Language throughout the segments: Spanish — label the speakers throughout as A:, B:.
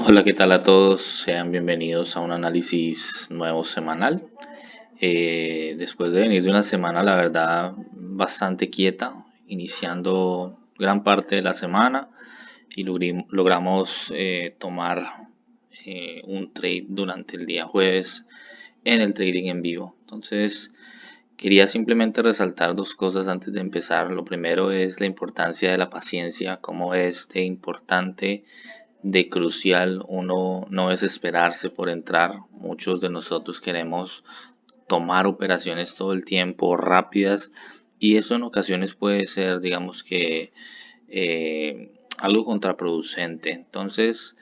A: Hola, ¿qué tal a todos? Sean bienvenidos a un análisis nuevo semanal. Después de venir de una semana, la verdad, bastante quieta, iniciando gran parte de la semana y logramos tomar un trade durante el día jueves en el trading en vivo. Entonces, quería simplemente resaltar dos cosas antes de empezar. Lo primero es la importancia de la paciencia, cómo es de importante, de crucial uno no desesperarse por entrar. Muchos de nosotros queremos tomar operaciones todo el tiempo rápidas y eso en ocasiones puede ser, digamos que, algo contraproducente. Entonces,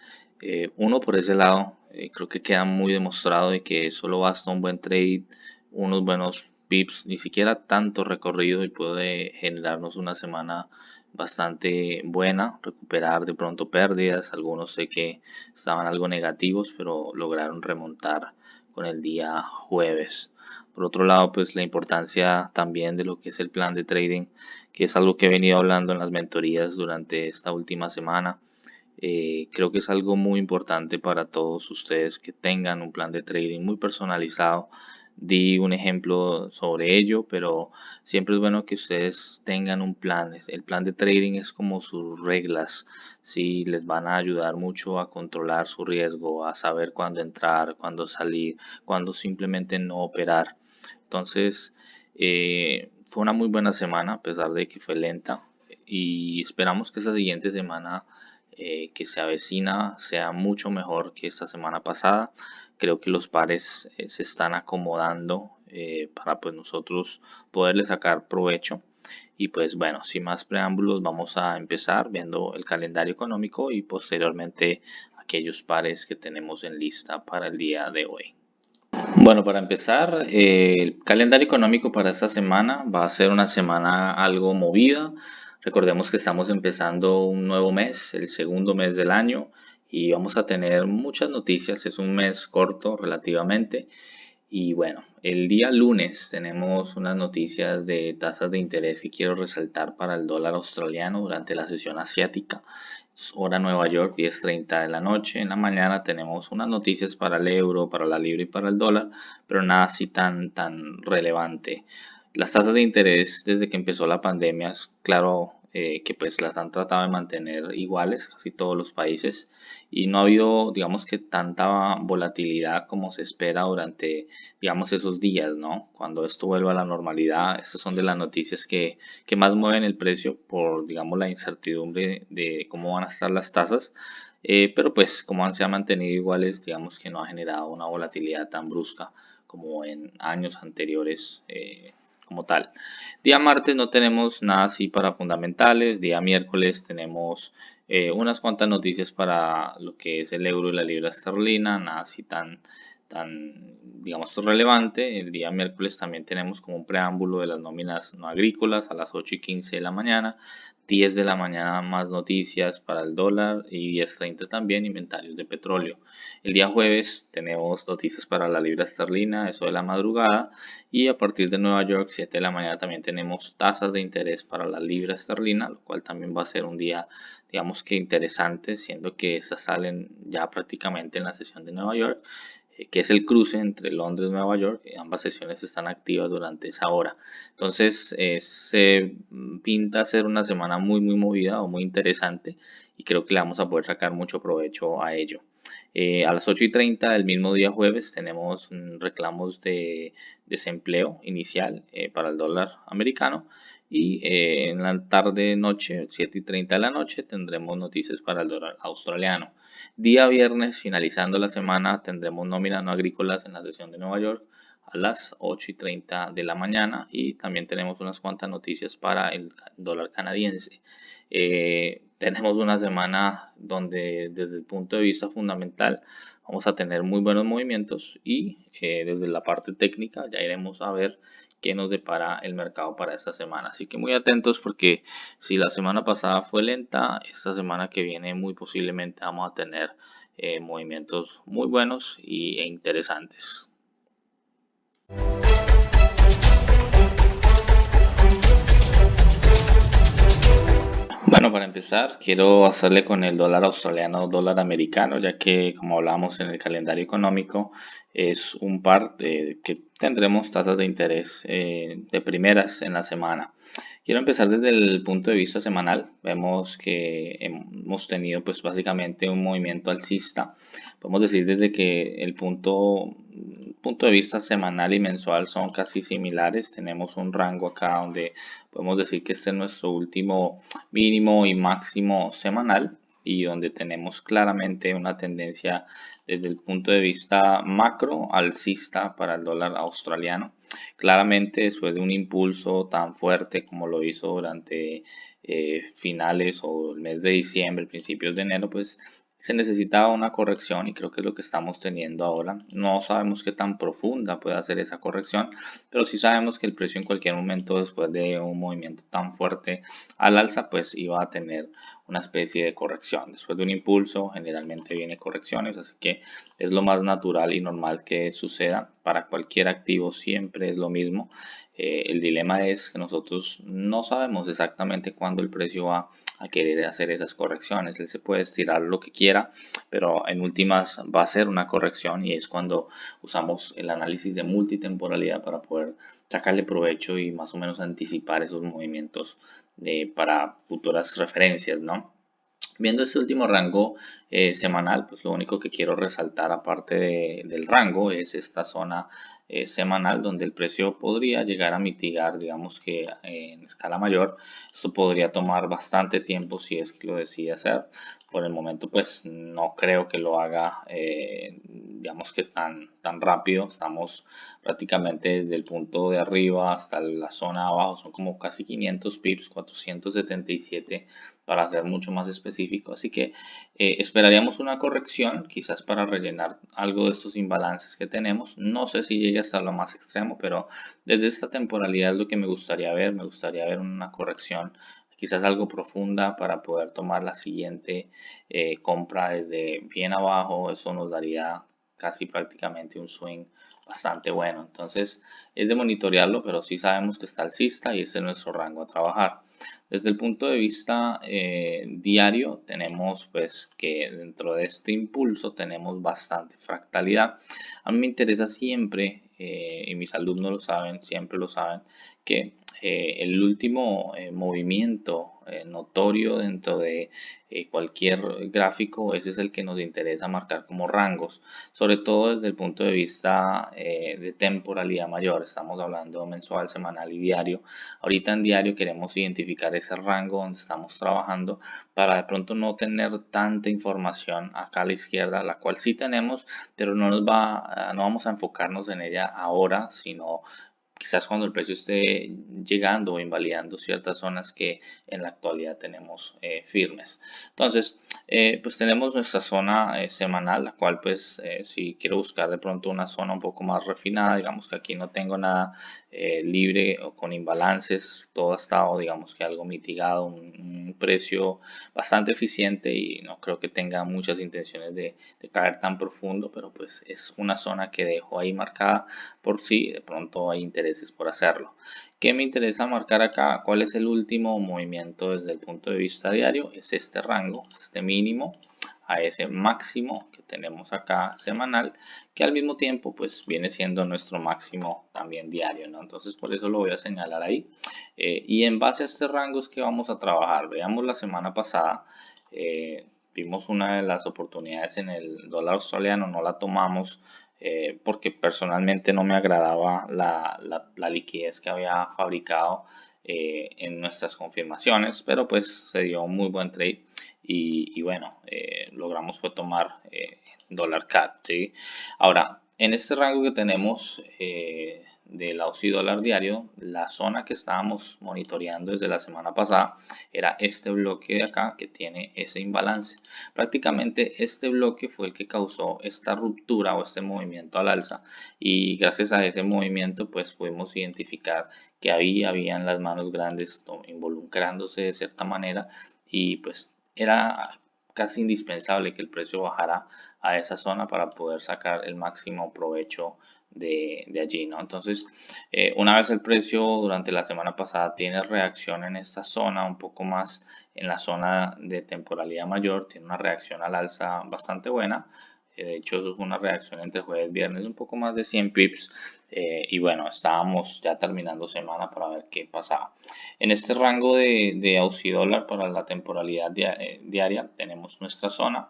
A: uno por ese lado, creo que queda muy demostrado de que solo basta un buen trade, unos buenos pips, ni siquiera tanto recorrido y puede generarnos una semana bastante buena, recuperar de pronto pérdidas, algunos sé que estaban algo negativos, pero lograron remontar con el día jueves. Por otro lado, pues la importancia también de lo que es el plan de trading, que es algo que he venido hablando en las mentorías durante esta última semana. Creo que es algo muy importante para todos ustedes que tengan un plan de trading muy personalizado. Di un ejemplo sobre ello, pero siempre es bueno que ustedes tengan un plan. El plan de trading es como sus reglas, ¿sí? Les van a ayudar mucho a controlar su riesgo, a saber cuándo entrar, cuándo salir, cuándo simplemente no operar. Entonces, fue una muy buena semana, a pesar de que fue lenta, y esperamos que esa siguiente semana que se avecina sea mucho mejor que esta semana pasada. Creo que los pares se están acomodando para pues nosotros poderle sacar provecho. Y pues bueno, sin más preámbulos, vamos a empezar viendo el calendario económico y posteriormente aquellos pares que tenemos en lista para el día de hoy. Bueno, para empezar, el calendario económico para esta semana va a ser una semana algo movida. Recordemos que estamos empezando un nuevo mes, el segundo mes del año, y vamos a tener muchas noticias. Es un mes corto relativamente. Y bueno, el día lunes tenemos unas noticias de tasas de interés que quiero resaltar para el dólar australiano durante la sesión asiática. Es hora Nueva York, 10:30 de la noche. En la mañana tenemos unas noticias para el euro, para la libra y para el dólar, pero nada así tan relevante. Las tasas de interés desde que empezó la pandemia, es claro que pues las han tratado de mantener iguales casi todos los países y no ha habido, digamos que tanta volatilidad como se espera durante, digamos, esos días, ¿no? Cuando esto vuelva a la normalidad, estas son de las noticias que más mueven el precio por, digamos, la incertidumbre de cómo van a estar las tasas. Pero pues como se han mantenido iguales, digamos que no ha generado una volatilidad tan brusca como en años anteriores como tal. Día martes no tenemos nada así para fundamentales. Día miércoles tenemos unas cuantas noticias para lo que es el euro y la libra esterlina, nada así tan, digamos, relevante. El día miércoles también tenemos como un preámbulo de las nóminas no agrícolas a las 8:15 de la mañana. 10 de la mañana más noticias para el dólar y 10:30 también inventarios de petróleo. El día jueves tenemos noticias para la libra esterlina, eso de la madrugada, y a partir de Nueva York, 7 de la mañana también tenemos tasas de interés para la libra esterlina, lo cual también va a ser un día, digamos que interesante, siendo que estas salen ya prácticamente en la sesión de Nueva York, que es el cruce entre Londres y Nueva York. Ambas sesiones están activas durante esa hora. Entonces, se pinta ser una semana muy movida o muy interesante y creo que le vamos a poder sacar mucho provecho a ello. A las 8:30 del mismo día jueves tenemos reclamos de desempleo inicial para el dólar americano y en la tarde noche, 7:30 de la noche, tendremos noticias para el dólar australiano. Día viernes, finalizando la semana, tendremos nóminas no agrícolas en la sesión de Nueva York a las 8:30 de la mañana y también tenemos unas cuantas noticias para el dólar canadiense. Tenemos una semana donde desde el punto de vista fundamental vamos a tener muy buenos movimientos y desde la parte técnica ya iremos a ver qué nos depara el mercado para esta semana. Así que muy atentos porque si la semana pasada fue lenta, esta semana que viene muy posiblemente vamos a tener movimientos muy buenos e interesantes. Bueno, para empezar, quiero hacerle con el dólar australiano, dólar americano, ya que como hablamos en el calendario económico, es un par de que tendremos tasas de interés de primeras en la semana. Quiero empezar desde el punto de vista semanal. Vemos que hemos tenido pues básicamente un movimiento alcista. Podemos decir desde que el punto de vista semanal y mensual son casi similares. Tenemos un rango acá donde podemos decir que este es nuestro último mínimo y máximo semanal y donde tenemos claramente una tendencia desde el punto de vista macro alcista para el dólar australiano. Claramente después de un impulso tan fuerte como lo hizo durante finales o el mes de diciembre, principios de enero, pues se necesitaba una corrección y creo que es lo que estamos teniendo ahora. No sabemos qué tan profunda puede ser esa corrección, pero sí sabemos que el precio en cualquier momento después de un movimiento tan fuerte al alza, pues iba a tener una especie de corrección. Después de un impulso, generalmente viene correcciones, así que es lo más natural y normal que suceda. Para cualquier activo siempre es lo mismo. El dilema es que nosotros no sabemos exactamente cuándo el precio va a querer hacer esas correcciones. Él se puede estirar lo que quiera, pero en últimas va a ser una corrección y es cuando usamos el análisis de multitemporalidad para poder sacarle provecho y más o menos anticipar esos movimientos para futuras referencias, ¿no? Viendo este último rango semanal, pues lo único que quiero resaltar aparte del rango es esta zona semanal donde el precio podría llegar a mitigar, digamos que en escala mayor. Esto podría tomar bastante tiempo si es que lo decide hacer. Por el momento, pues no creo que lo haga, digamos que tan rápido. Estamos prácticamente desde el punto de arriba hasta la zona de abajo, son como casi 500 pips, 477 para ser mucho más específico. Así que esperaríamos una corrección, quizás para rellenar algo de estos imbalances que tenemos. No sé si llegue hasta lo más extremo, pero desde esta temporalidad es lo que me gustaría ver. Me gustaría ver una corrección quizás algo profunda para poder tomar la siguiente compra desde bien abajo. Eso nos daría casi prácticamente un swing bastante bueno. Entonces es de monitorearlo, pero sí sabemos que está alcista y ese es nuestro rango a trabajar. Desde el punto de vista diario, tenemos pues que dentro de este impulso tenemos bastante fractalidad. A mí me interesa siempre, y mis alumnos lo saben, siempre lo saben, que el último movimiento notorio dentro de cualquier gráfico, ese es el que nos interesa marcar como rangos, sobre todo desde el punto de vista de temporalidad mayor. Estamos hablando mensual, semanal y diario. Ahorita en diario queremos identificar ese rango donde estamos trabajando para de pronto no tener tanta información acá a la izquierda, la cual sí tenemos, pero no vamos a enfocarnos en ella ahora, sino quizás cuando el precio esté llegando o invalidando ciertas zonas que en la actualidad tenemos firmes. Entonces, pues tenemos nuestra zona semanal, la cual pues si quiero buscar de pronto una zona un poco más refinada, digamos que aquí no tengo nada libre o con imbalances, todo ha estado digamos que algo mitigado, un precio bastante eficiente y no creo que tenga muchas intenciones de caer tan profundo, pero pues es una zona que dejo ahí marcada por si de pronto hay intereses por hacerlo. ¿Qué me interesa marcar acá? ¿Cuál es el último movimiento desde el punto de vista diario? Es este rango, este mínimo a ese máximo que tenemos acá semanal, que al mismo tiempo pues viene siendo nuestro máximo también diario, ¿no? Entonces por eso lo voy a señalar ahí. Y en base a este rango es que vamos a trabajar. Veamos la semana pasada. Vimos una de las oportunidades en el dólar australiano, no la tomamos porque personalmente no me agradaba la liquidez que había fabricado en nuestras confirmaciones, pero pues se dio un muy buen trade y bueno, logramos fue tomar dólar CAD, ¿sí? Ahora, en este rango que tenemos del AUD dólar diario, la zona que estábamos monitoreando desde la semana pasada era este bloque de acá que tiene ese imbalance. Prácticamente este bloque fue el que causó esta ruptura o este movimiento al alza y gracias a ese movimiento pues pudimos identificar que habían las manos grandes involucrándose de cierta manera y pues era casi indispensable que el precio bajara a esa zona para poder sacar el máximo provecho de allí, ¿no? Entonces, una vez el precio durante la semana pasada tiene reacción en esta zona, un poco más en la zona de temporalidad mayor, tiene una reacción al alza bastante buena. De hecho, eso es una reacción entre jueves y viernes, un poco más de 100 pips. Y bueno, estábamos ya terminando semana para ver qué pasaba. En este rango de AUD dólar para la temporalidad diaria tenemos nuestra zona.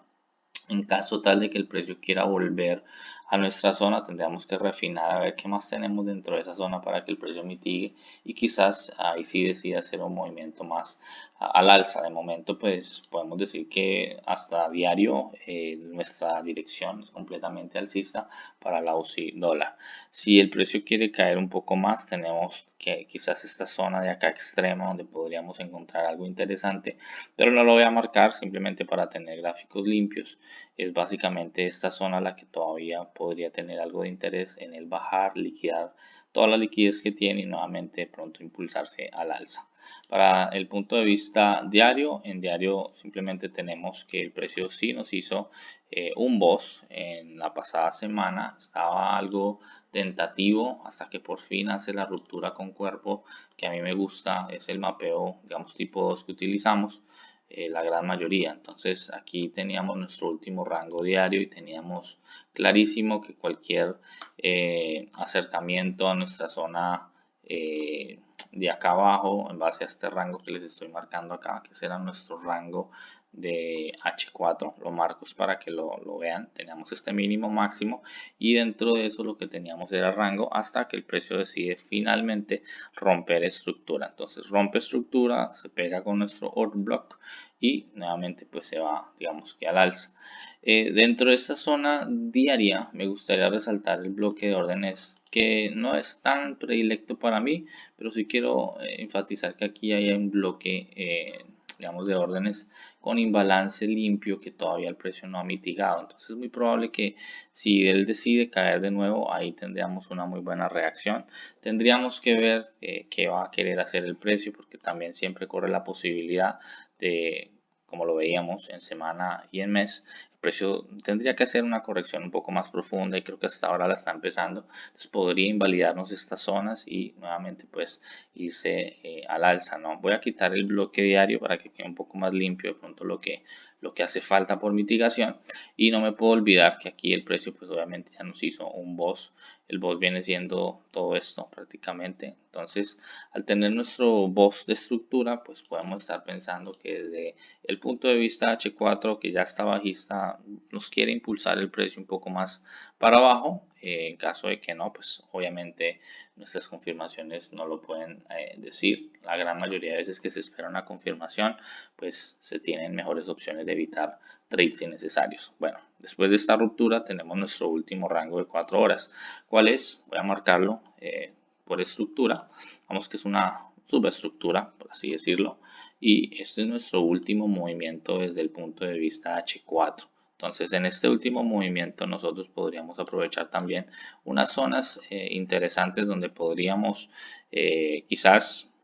A: En caso tal de que el precio quiera volver a nuestra zona, tendríamos que refinar a ver qué más tenemos dentro de esa zona para que el precio mitigue y quizás ahí sí decida hacer un movimiento más al alza. De momento, pues podemos decir que hasta diario nuestra dirección es completamente alcista para la USD dólar. Si el precio quiere caer un poco más, tenemos que quizás esta zona de acá extrema donde podríamos encontrar algo interesante, pero no lo voy a marcar simplemente para tener gráficos limpios. Es básicamente esta zona la que todavía podría tener algo de interés en el bajar, liquidar toda la liquidez que tiene y nuevamente de pronto impulsarse al alza. Para el punto de vista diario, en diario simplemente tenemos que el precio sí nos hizo un boss en la pasada semana, estaba algo tentativo hasta que por fin hace la ruptura con cuerpo, que a mí me gusta, es el mapeo, digamos, tipo 2 que utilizamos. La gran mayoría. Entonces aquí teníamos nuestro último rango diario y teníamos clarísimo que cualquier acercamiento a nuestra zona de acá abajo, en base a este rango que les estoy marcando acá, que será nuestro rango de H4, lo marcos para que lo vean. Teníamos este mínimo máximo y dentro de eso lo que teníamos era rango hasta que el precio decide finalmente romper estructura. Entonces rompe estructura, se pega con nuestro order block y nuevamente pues se va, digamos que al alza. Dentro de esta zona diaria me gustaría resaltar el bloque de órdenes que no es tan predilecto para mí, pero sí quiero enfatizar que aquí hay un bloque digamos de órdenes con imbalance limpio que todavía el precio no ha mitigado. Entonces es muy probable que si él decide caer de nuevo, ahí tendríamos una muy buena reacción. Tendríamos que ver qué va a querer hacer el precio, porque también siempre corre la posibilidad de, como lo veíamos en semana y en mes, el precio tendría que hacer una corrección un poco más profunda y creo que hasta ahora la está empezando. Entonces podría invalidarnos estas zonas y nuevamente pues irse al alza, ¿no? Voy a quitar el bloque diario para que quede un poco más limpio de pronto lo que hace falta por mitigación y no me puedo olvidar que aquí el precio pues obviamente ya nos hizo un boss. El boss viene siendo todo esto prácticamente. Entonces al tener nuestro boss de estructura pues podemos estar pensando que desde el punto de vista H4 que ya está bajista nos quiere impulsar el precio un poco más para abajo. En caso de que no, pues obviamente nuestras confirmaciones no lo pueden decir. La gran mayoría de veces que se espera una confirmación, pues se tienen mejores opciones de evitar trades innecesarios. Bueno, después de esta ruptura tenemos nuestro último rango de 4 horas. ¿Cuál es? Voy a marcarlo por estructura. Vamos que es una subestructura, por así decirlo. Y este es nuestro último movimiento desde el punto de vista H4. Entonces, en este último movimiento nosotros podríamos aprovechar también unas zonas interesantes donde podríamos quizás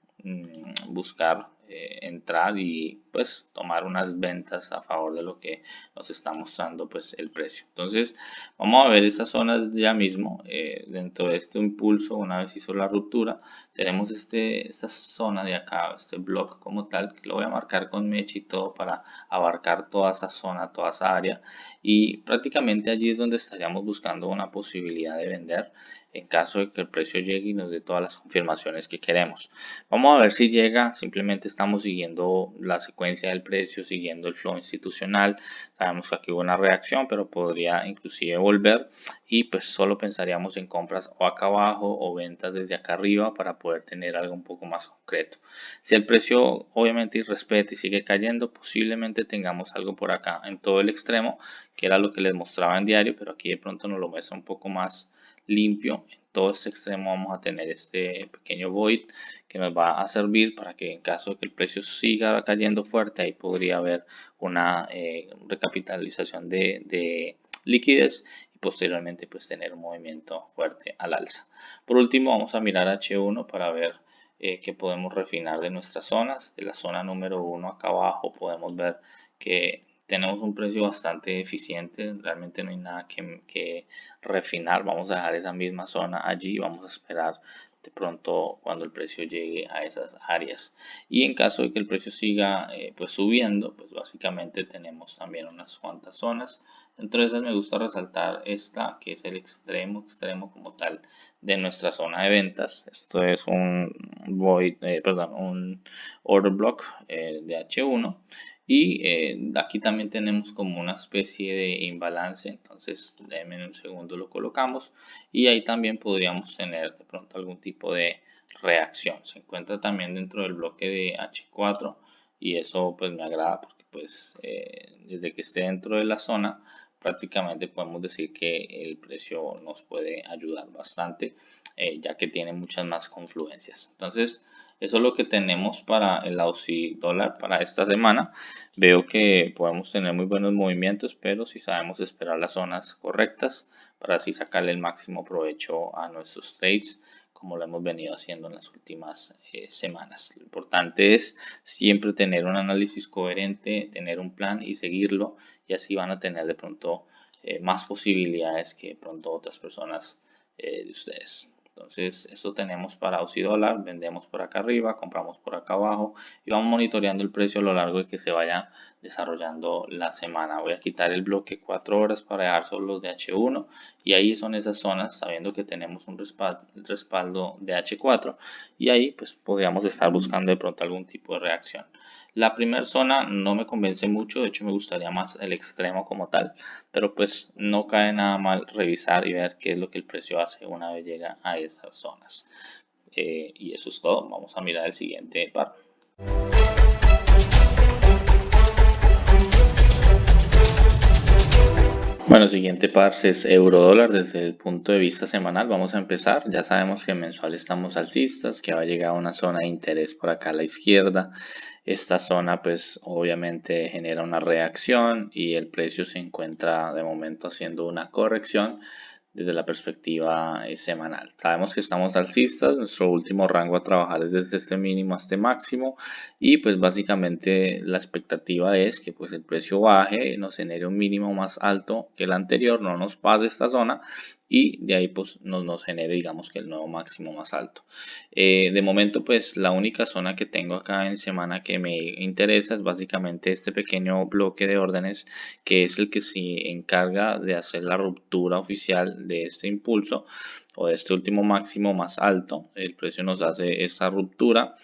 A: buscar entrar y pues tomar unas ventas a favor de lo que nos está mostrando pues el precio. Entonces vamos a ver esas zonas ya mismo dentro de este impulso. Una vez hizo la ruptura tenemos esta zona de acá, este block como tal, que lo voy a marcar con mecha y todo para abarcar toda esa zona, toda esa área y prácticamente allí es donde estaríamos buscando una posibilidad de vender en caso de que el precio llegue y nos dé todas las confirmaciones que queremos. Vamos a ver si llega, simplemente estamos siguiendo la secuencia del precio, siguiendo el flow institucional. Sabemos que aquí hubo una reacción, pero podría inclusive volver y pues solo pensaríamos en compras o acá abajo o ventas desde acá arriba para poder tener algo un poco más concreto. Si el precio obviamente irrespeta y sigue cayendo, posiblemente tengamos algo por acá en todo el extremo, que era lo que les mostraba en diario, pero aquí de pronto nos lo muestra un poco más limpio. En todo este extremo vamos a tener este pequeño void que nos va a servir para que en caso de que el precio siga cayendo fuerte, ahí podría haber una recapitalización de liquidez y posteriormente pues tener un movimiento fuerte al alza. Por último vamos a mirar H1 para ver que podemos refinar de nuestras zonas. De la zona número 1 acá abajo podemos ver que tenemos un precio bastante eficiente, realmente no hay nada que refinar, vamos a dejar esa misma zona allí, vamos a esperar de pronto cuando el precio llegue a esas áreas. Y en caso de que el precio siga pues subiendo, pues básicamente tenemos también unas cuantas zonas. Dentro de esas me gusta resaltar esta, que es el extremo como tal de nuestra zona de ventas. Esto es un un order block de H1. Y aquí también tenemos como una especie de imbalance, entonces déjenme un segundo, lo colocamos y ahí también podríamos tener de pronto algún tipo de reacción. Se encuentra también dentro del bloque de H4 y eso pues me agrada porque pues desde que esté dentro de la zona prácticamente podemos decir que el precio nos puede ayudar bastante ya que tiene muchas más confluencias. Entonces eso es lo que tenemos para el Aussie dólar para esta semana. Veo que podemos tener muy buenos movimientos, pero si sabemos esperar las zonas correctas para así sacarle el máximo provecho a nuestros trades, como lo hemos venido haciendo en las últimas semanas. Lo importante es siempre tener un análisis coherente, tener un plan y seguirlo, y así van a tener de pronto más posibilidades que de pronto otras personas de ustedes. Entonces, esto tenemos para Aussie dólar, vendemos por acá arriba, compramos por acá abajo y vamos monitoreando el precio a lo largo de que se vaya desarrollando la semana. Voy a quitar el bloque 4 horas para dejar solo los de H1 y ahí son esas zonas, sabiendo que tenemos un respaldo de H4 y ahí pues podríamos estar buscando de pronto algún tipo de reacción. La primera zona no me convence mucho, de hecho me gustaría más el extremo como tal, pero pues no cae nada mal revisar y ver qué es lo que el precio hace una vez llega a esas zonas. Y eso es todo, vamos a mirar el siguiente par. Bueno, siguiente par es euro dólar desde el punto de vista semanal. Vamos a empezar. Ya sabemos que mensual estamos alcistas, que va a llegar a una zona de interés por acá a la izquierda. Esta zona pues obviamente genera una reacción y el precio se encuentra de momento haciendo una corrección desde la perspectiva semanal. Sabemos que estamos alcistas, nuestro último rango a trabajar es desde este mínimo a este máximo y pues básicamente la expectativa es que pues el precio baje, nos genere un mínimo más alto que el anterior, no nos pase esta zona y de ahí pues nos genere digamos que el nuevo máximo más alto. De momento pues la única zona que tengo acá en semana que me interesa es básicamente este pequeño bloque de órdenes que es el que se encarga de hacer la ruptura oficial de este impulso o de este último máximo más alto. El precio nos hace esta ruptura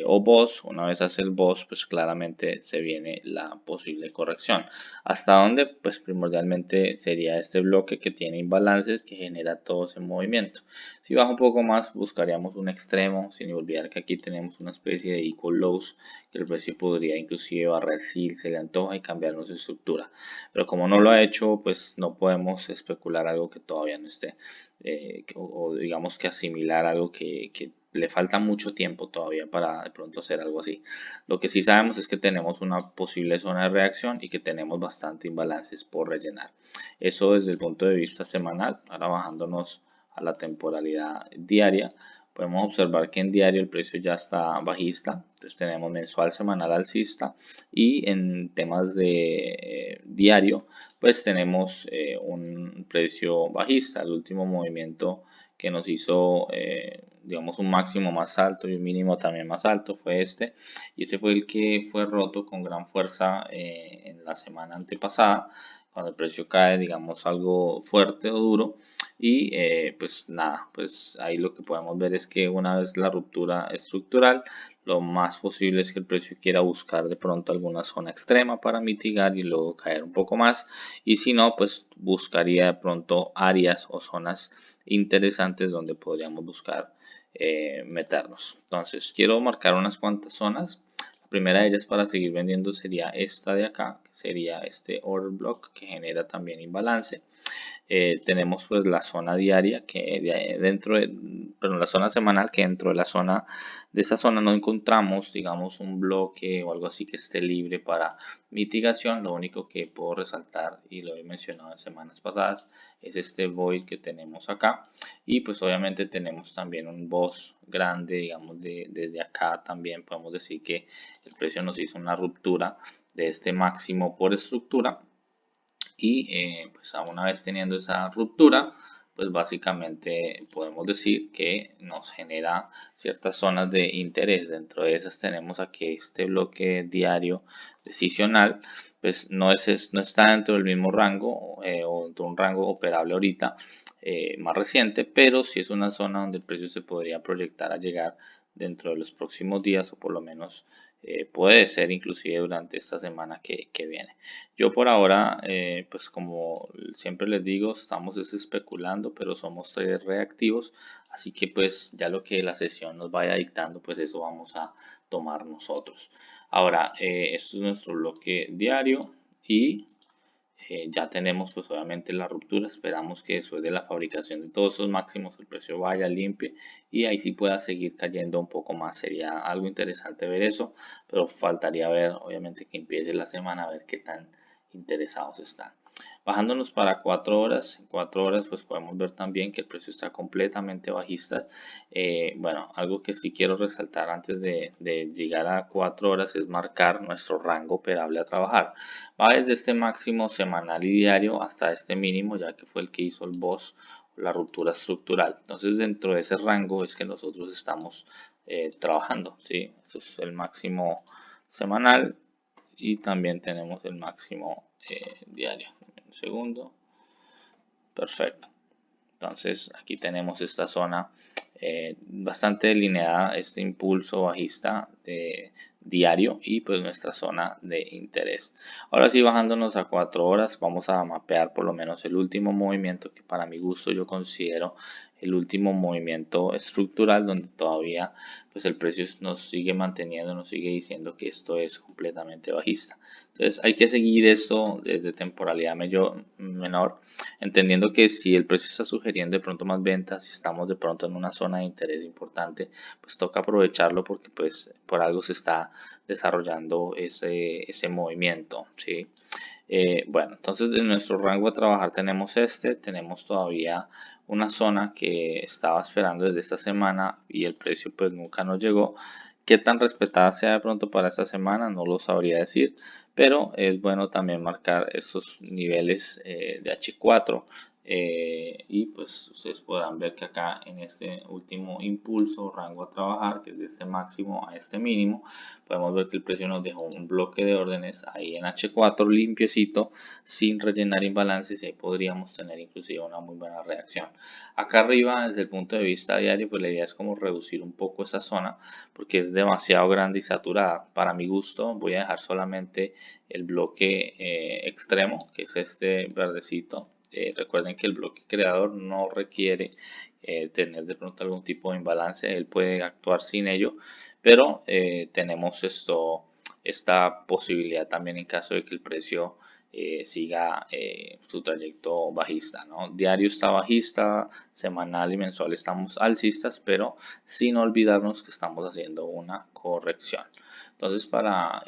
A: o BOS. Una vez hace el BOS, pues claramente se viene la posible corrección. ¿Hasta dónde? Pues primordialmente sería este bloque que tiene imbalances que genera todo ese movimiento. Si baja un poco más, buscaríamos un extremo, sin olvidar que aquí tenemos una especie de equal lows que el precio podría inclusive barrer si se le antoja y cambiarnos de estructura. Pero como no lo ha hecho, pues no podemos especular algo que todavía no esté, o digamos que asimilar algo que le falta mucho tiempo todavía para de pronto hacer algo así. Lo que sí sabemos es que tenemos una posible zona de reacción y que tenemos bastante imbalances por rellenar. Eso desde el punto de vista semanal. Ahora bajándonos a la temporalidad diaria, podemos observar que en diario el precio ya está bajista. Entonces tenemos mensual, semanal, alcista y en temas de diario pues tenemos un precio bajista. El último movimiento que nos hizo digamos un máximo más alto y un mínimo también más alto fue este, y ese fue el que fue roto con gran fuerza en la semana antepasada cuando el precio cae digamos algo fuerte o duro. Y pues nada, pues ahí lo que podemos ver es que una vez la ruptura estructural, lo más posible es que el precio quiera buscar de pronto alguna zona extrema para mitigar y luego caer un poco más, y si no pues buscaría de pronto áreas o zonas interesantes donde podríamos buscar meternos. Entonces quiero marcar unas cuantas zonas. La primera de ellas para seguir vendiendo sería esta de acá, que sería este order block que genera también imbalance. tenemos pues la zona diaria que perdón, la zona semanal, que dentro de la zona de esa zona no encontramos, digamos, un bloque o algo así que esté libre para mitigación. Lo único que puedo resaltar, y lo he mencionado en semanas pasadas, es este void que tenemos acá. Y pues obviamente tenemos también un boss grande, digamos, desde acá también podemos decir que el precio nos hizo una ruptura de este máximo por estructura. Y pues una vez teniendo esa ruptura, pues básicamente podemos decir que nos genera ciertas zonas de interés. Dentro de esas tenemos aquí este bloque diario decisional, pues no está dentro del mismo rango o dentro de un rango operable ahorita más reciente, pero sí es una zona donde el precio se podría proyectar a llegar dentro de los próximos días, o por lo menos puede ser inclusive durante esta semana que viene. Yo por ahora, pues como siempre les digo, estamos especulando, pero somos traders reactivos, así que pues ya lo que la sesión nos vaya dictando, pues eso vamos a tomar nosotros. Ahora, esto es nuestro bloque diario y ya tenemos pues obviamente la ruptura. Esperamos que después de la fabricación de todos esos máximos el precio vaya limpio y ahí sí pueda seguir cayendo un poco más. Sería algo interesante ver eso, pero faltaría ver obviamente que empiece la semana a ver qué tan interesados están. Bajándonos para 4 horas, en 4 horas pues podemos ver también que el precio está completamente bajista. Bueno, algo que sí quiero resaltar antes de llegar a 4 horas es marcar nuestro rango operable a trabajar. Va desde este máximo semanal y diario hasta este mínimo, ya que fue el que hizo el boss o la ruptura estructural. Entonces dentro de ese rango es que nosotros estamos trabajando, ¿sí? Eso es el máximo semanal y también tenemos el máximo diario. Un segundo. Perfecto. Entonces aquí tenemos esta zona bastante delineada, este impulso bajista diario y pues nuestra zona de interés. Ahora sí, bajándonos a 4 horas, vamos a mapear por lo menos el último movimiento, que para mi gusto yo considero el último movimiento estructural, donde todavía pues el precio nos sigue manteniendo, nos sigue diciendo que esto es completamente bajista. Entonces hay que seguir esto desde temporalidad menor, entendiendo que si el precio está sugiriendo de pronto más ventas, si estamos de pronto en una zona de interés importante, pues toca aprovecharlo, porque pues por algo se está desarrollando ese movimiento, ¿sí? Bueno, entonces en nuestro rango a trabajar tenemos todavía una zona que estaba esperando desde esta semana y el precio pues nunca nos llegó. ¿Qué tan respetada sea de pronto para esta semana? No lo sabría decir, pero es bueno también marcar estos niveles de H4, y pues ustedes podrán ver que acá en este último impulso rango a trabajar, que es de este máximo a este mínimo, podemos ver que el precio nos dejó un bloque de órdenes ahí en H4 limpiecito, sin rellenar imbalances, y ahí podríamos tener inclusive una muy buena reacción. Acá arriba, desde el punto de vista diario, pues la idea es como reducir un poco esa zona, porque es demasiado grande y saturada. Para mi gusto voy a dejar solamente el bloque extremo, que es este verdecito. Recuerden que el bloque creador no requiere tener de pronto algún tipo de imbalance, él puede actuar sin ello, pero tenemos esta posibilidad también en caso de que el precio siga su trayecto bajista, ¿no? Diario está bajista, semanal y mensual estamos alcistas, pero sin olvidarnos que estamos haciendo una corrección. Entonces para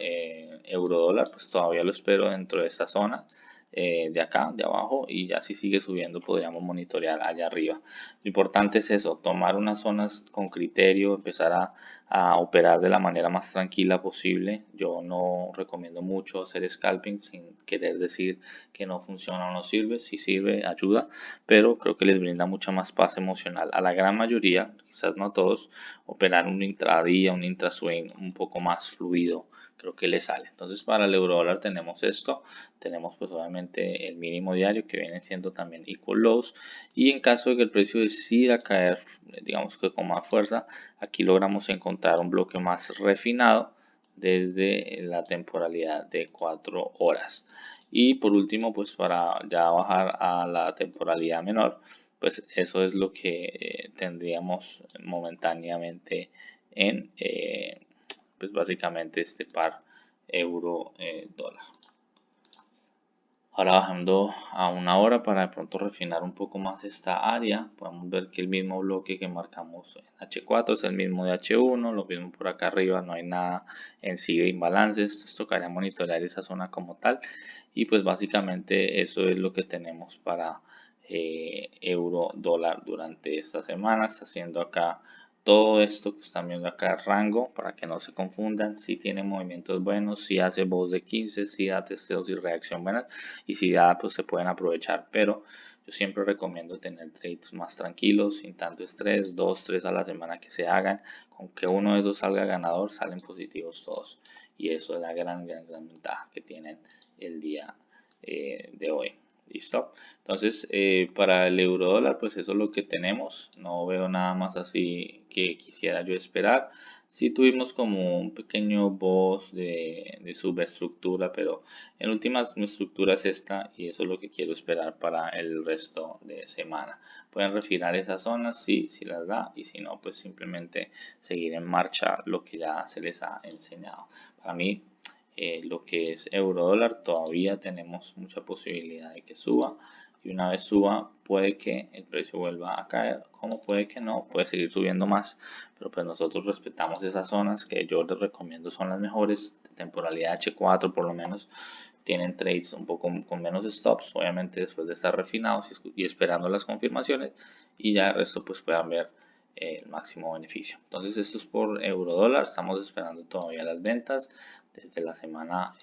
A: euro dólar, pues todavía lo espero dentro de esta zona de acá, de abajo, y ya si sigue subiendo podríamos monitorear allá arriba. Lo importante es eso, tomar unas zonas con criterio, empezar a operar de la manera más tranquila posible. Yo no recomiendo mucho hacer scalping, sin querer decir que no funciona o no sirve. Si sirve, ayuda, pero creo que les brinda mucha más paz emocional a la gran mayoría, quizás no a todos, operar un intradía, un intraswing un poco más fluido. Creo que le sale. Entonces para el euro dólar tenemos esto, tenemos pues obviamente el mínimo diario, que viene siendo también equal lows, y en caso de que el precio decida caer, digamos que con más fuerza, aquí logramos encontrar un bloque más refinado desde la temporalidad de 4 horas. Y por último, pues para ya bajar a la temporalidad menor, pues eso es lo que tendríamos momentáneamente en pues básicamente este par euro dólar. Ahora bajando a una hora para de pronto refinar un poco más esta área, podemos ver que el mismo bloque que marcamos en H4 es el mismo de H1, lo mismo por acá arriba, no hay nada en sí de imbalances, entonces tocaría monitorear esa zona como tal y pues básicamente eso es lo que tenemos para euro dólar durante esta semana. Está haciendo acá todo esto que están viendo acá, rango, para que no se confundan. Si tiene movimientos buenos, si hace voz de 15, si da testeos y reacción buenas, y si da, pues se pueden aprovechar. Pero yo siempre recomiendo tener trades más tranquilos, sin tanto estrés, 2, 3 a la semana que se hagan. Con que uno de esos salga ganador, salen positivos todos. Y eso es la gran ventaja que tienen el día de hoy. ¿Listo? Entonces, para el euro dólar, pues eso es lo que tenemos. No veo nada más así que quisiera yo esperar. Sí tuvimos como un pequeño boss de subestructura, pero en últimas mi estructura es esta y eso es lo que quiero esperar para el resto de semana. Pueden refinar esas zonas, sí, si las da, y si no, pues simplemente seguir en marcha lo que ya se les ha enseñado. Para mí, lo que es euro dólar todavía tenemos mucha posibilidad de que suba y una vez suba puede que el precio vuelva a caer, como puede que no, puede seguir subiendo más, pero pues nosotros respetamos esas zonas que yo les recomiendo son las mejores, de temporalidad H4 por lo menos. Tienen trades un poco con menos stops, obviamente después de estar refinados y esperando las confirmaciones, y ya el resto pues puedan ver el máximo beneficio. Entonces esto es por euro dólar, estamos esperando todavía las ventas desde la semana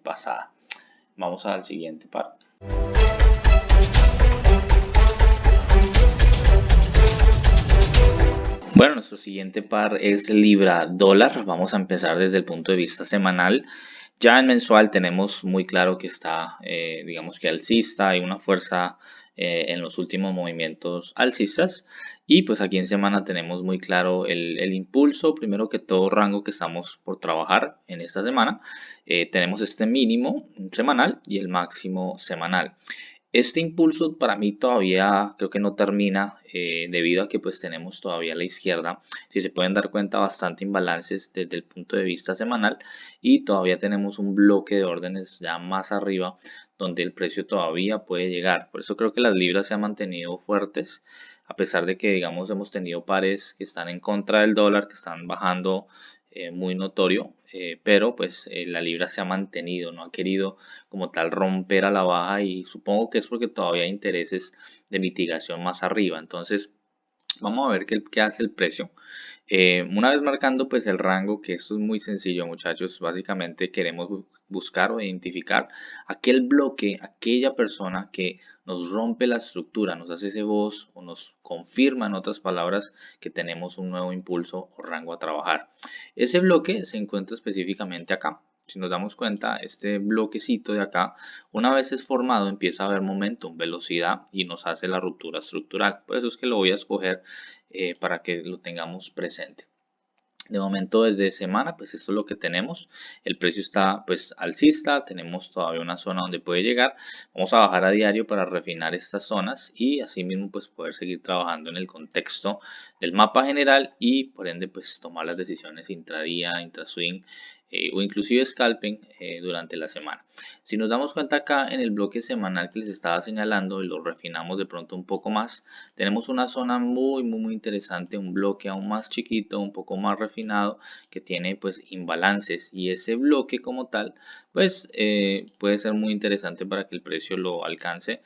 A: pasada. Vamos al siguiente par. Bueno, nuestro siguiente par es Libra dólar. Vamos a empezar desde el punto de vista semanal. Ya en mensual tenemos muy claro que está, digamos que alcista, hay una fuerza en los últimos movimientos alcistas. Y pues aquí en semana tenemos muy claro el impulso, primero que todo rango que estamos por trabajar en esta semana. Tenemos este mínimo semanal y el máximo semanal. Este impulso para mí todavía creo que no termina debido a que pues tenemos todavía a la izquierda, si se pueden dar cuenta, bastante imbalances desde el punto de vista semanal y todavía tenemos un bloque de órdenes ya más arriba donde el precio todavía puede llegar. Por eso creo que las libras se han mantenido fuertes a pesar de que digamos hemos tenido pares que están en contra del dólar, que están bajando muy notorio, pero pues la libra se ha mantenido, no ha querido como tal romper a la baja y supongo que es porque todavía hay intereses de mitigación más arriba. Entonces vamos a ver qué hace el precio. Una vez marcando pues el rango, que esto es muy sencillo muchachos, básicamente queremos buscar o identificar aquel bloque, aquella persona que nos rompe la estructura, nos hace ese voz o nos confirma en otras palabras que tenemos un nuevo impulso o rango a trabajar. Ese bloque se encuentra específicamente acá. Si nos damos cuenta, este bloquecito de acá, una vez es formado, empieza a haber momentum, velocidad y nos hace la ruptura estructural. Por eso es que lo voy a escoger para que lo tengamos presente. De momento desde semana pues esto es lo que tenemos, el precio está pues alcista, tenemos todavía una zona donde puede llegar, vamos a bajar a diario para refinar estas zonas y así mismo pues poder seguir trabajando en el contexto del mapa general y por ende pues tomar las decisiones intradía, intraswing o inclusive scalping durante la semana. Si nos damos cuenta acá en el bloque semanal que les estaba señalando y lo refinamos de pronto un poco más, tenemos una zona muy interesante, un bloque aún más chiquito, un poco más refinado, que tiene pues imbalances y ese bloque como tal pues puede ser muy interesante para que el precio lo alcance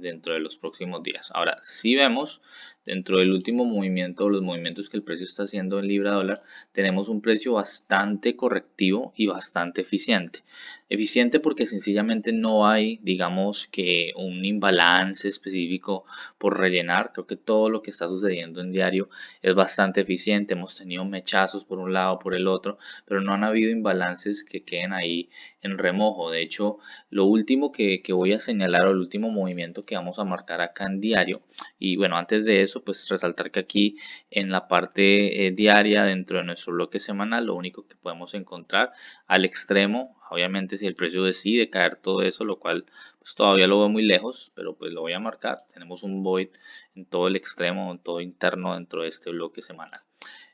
A: dentro de los próximos días. Ahora, si vemos dentro del último movimiento, los movimientos que el precio está haciendo en libra dólar, tenemos un precio bastante correctivo y bastante eficiente. Eficiente porque sencillamente no hay, digamos que un imbalance específico por rellenar. Creo que todo lo que está sucediendo en diario es bastante eficiente. Hemos tenido mechazos por un lado, por el otro, pero no han habido imbalances que queden ahí en remojo. De hecho, lo último que voy a señalar o el último movimiento que vamos a marcar acá en diario, y bueno, antes de eso, pues resaltar que aquí en la parte diaria dentro de nuestro bloque semanal, lo único que podemos encontrar al extremo, obviamente si el precio decide caer todo eso, lo cual pues todavía lo veo muy lejos, pero pues lo voy a marcar. Tenemos un void en todo el extremo, en todo interno dentro de este bloque semanal.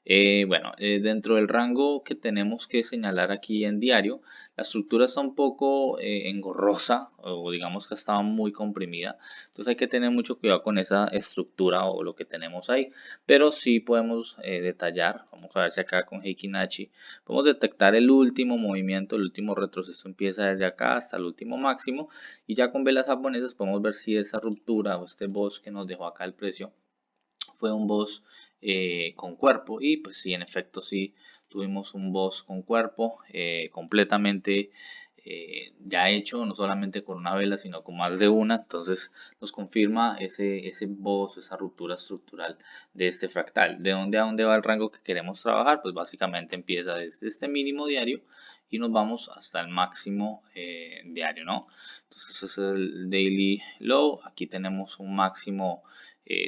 A: Dentro del rango que tenemos que señalar aquí en diario, la estructura está un poco engorrosa o digamos que está muy comprimida. Entonces hay que tener mucho cuidado con esa estructura o lo que tenemos ahí. Pero sí podemos detallar, vamos a ver si acá con Heikinachi podemos detectar el último movimiento, el último retroceso empieza desde acá hasta el último máximo. Y ya con velas japonesas podemos ver si esa ruptura o este boss que nos dejó acá el precio fue un boss con cuerpo. Y pues sí, en efecto sí tuvimos un boss con cuerpo completamente ya hecho, no solamente con una vela, sino con más de una. Entonces nos confirma ese boss, esa ruptura estructural de este fractal. ¿De dónde a dónde va el rango que queremos trabajar? Pues básicamente empieza desde este mínimo diario y nos vamos hasta el máximo diario, ¿no? Entonces es el daily low. Aquí tenemos un máximo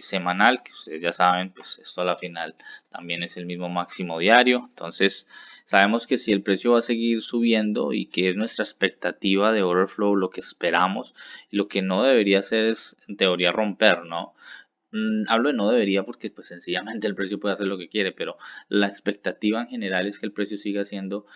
A: semanal, que ustedes ya saben, pues esto a la final también es el mismo máximo diario. Entonces sabemos que si el precio va a seguir subiendo y que es nuestra expectativa de order flow, lo que esperamos, lo que no debería hacer es en teoría romper, ¿no? Hablo de no debería porque pues sencillamente el precio puede hacer lo que quiere, pero la expectativa en general es que el precio siga siendo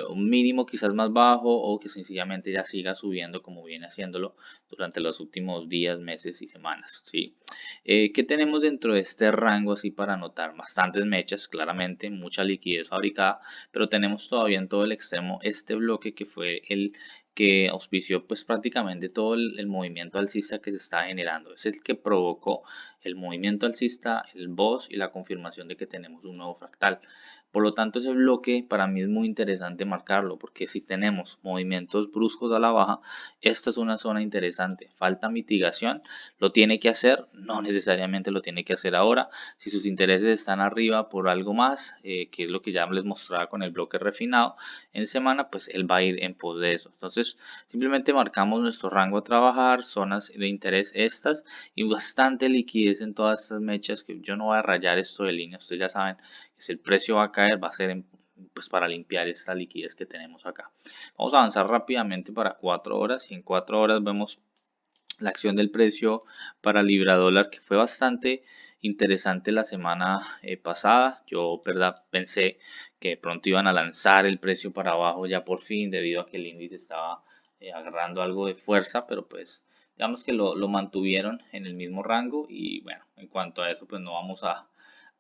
A: un mínimo quizás más bajo o que sencillamente ya siga subiendo como viene haciéndolo durante los últimos días, meses y semanas, ¿sí? ¿Qué tenemos dentro de este rango así para anotar? Bastantes mechas, claramente, mucha liquidez fabricada, pero tenemos todavía en todo el extremo este bloque que fue el que auspició pues prácticamente todo el movimiento alcista que se está generando. Es el que provocó el movimiento alcista, el boss y la confirmación de que tenemos un nuevo fractal. Por lo tanto, ese bloque para mí es muy interesante marcarlo, porque si tenemos movimientos bruscos a la baja, esta es una zona interesante. Falta mitigación, lo tiene que hacer, no necesariamente lo tiene que hacer ahora. Si sus intereses están arriba por algo más, que es lo que ya les mostraba con el bloque refinado en semana, pues él va a ir en pos de eso. Entonces, simplemente marcamos nuestro rango a trabajar, zonas de interés estas y bastante liquidez en todas estas mechas, que yo no voy a rayar esto de línea. Ustedes ya saben que si el precio va a caer va a ser pues para limpiar esta liquidez que tenemos acá. Vamos a avanzar rápidamente para 4 horas y en 4 horas vemos la acción del precio para libra dólar, que fue bastante interesante la semana pasada. Yo, verdad, pensé que pronto iban a lanzar el precio para abajo ya por fin, debido a que el índice estaba agarrando algo de fuerza, pero pues digamos que lo mantuvieron en el mismo rango. Y bueno, en cuanto a eso, pues no vamos a